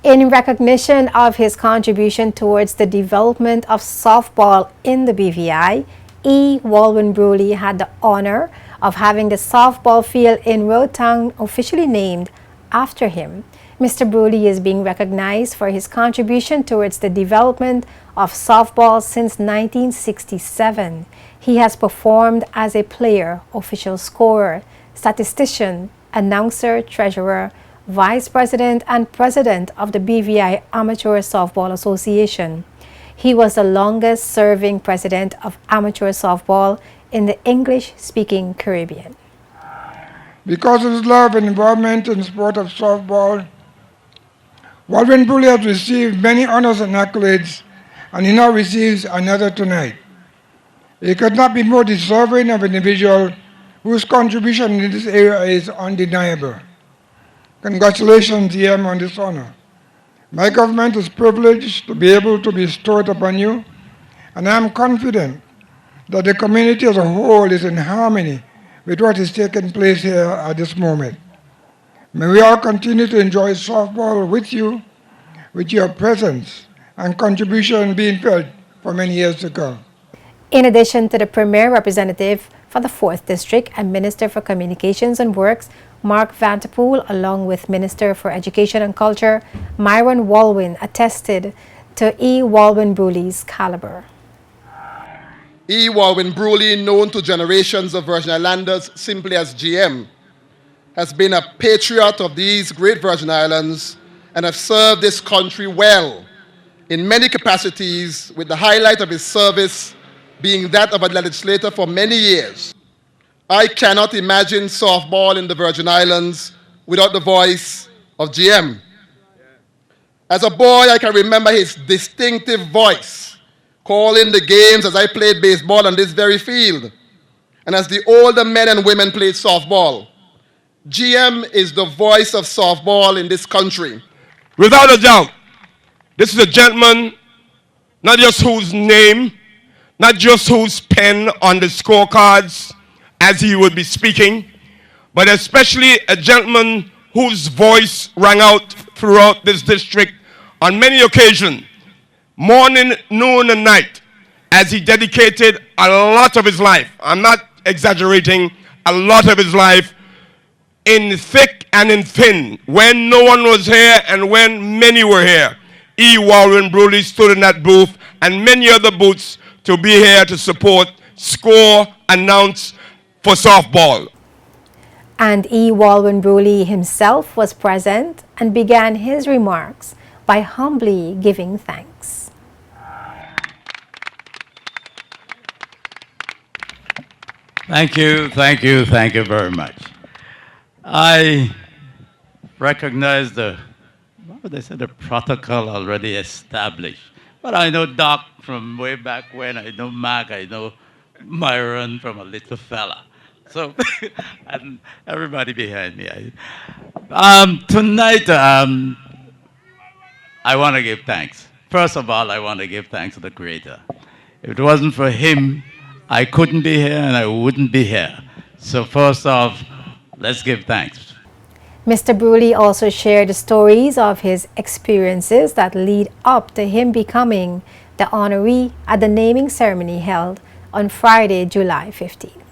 In recognition of his contribution towards the development of softball in the BVI, Walwyn Brewley had the honor of having the softball field in Roadtown officially named after him. Mr. Brewley is being recognized for his contribution towards the development of softball since 1967. He has performed as a player, official scorer, statistician, announcer, treasurer, vice president, and president of the BVI Amateur Softball Association. He was the longest-serving president of amateur softball in the English-speaking Caribbean. Because of his love and involvement in the sport of softball, Walwyn Brewley has received many honors and accolades, and he now receives another tonight. He could not be more deserving of an individual whose contribution in this area is undeniable. Congratulations, GM, on this honor. My government is privileged to be able to bestow it upon you, and I am confident that the community as a whole is in harmony with what is taking place here at this moment. May we all continue to enjoy softball with you, with your presence and contribution being felt for many years to come. In addition to the Premier Representative for the 4th District and Minister for Communications and Works, Mark Vanterpool, along with Minister for Education and Culture, Myron Walwyn, attested to Walwyn Brewley's caliber. Walwyn Brewley, known to generations of Virgin Islanders simply as GM, has been a patriot of these great Virgin Islands and has served this country well in many capacities, with the highlight of his service being that of a legislator for many years. I cannot imagine softball in the Virgin Islands without the voice of GM. As a boy, I can remember his distinctive voice calling the games as I played baseball on this very field, and as the older men and women played softball. GM is the voice of softball in this country. Without a doubt, this is a gentleman, not just whose name, not just whose pen on the scorecards as he would be speaking, but especially a gentleman whose voice rang out throughout this district on many occasions, morning, noon, and night, as he dedicated a lot of his life, I'm not exaggerating, a lot of his life, in thick and in thin, when no one was here and when many were here. Walwyn Brewley stood in that booth and many other booths to be here to support, score, announce for softball. And Walwyn Brewley himself was present and began his remarks by humbly giving thanks. Thank you very much. I recognize the protocol already established. But I know Doc from way back when, I know Mac, I know Myron from a little fella. So, and everybody behind me. Tonight, I want to give thanks. First of all, I want to give thanks to the Creator. If it wasn't for Him, I couldn't be here and I wouldn't be here. So first off, let's give thanks. Mr. Brewley also shared the stories of his experiences that lead up to him becoming the honoree at the naming ceremony held on Friday, July 15th.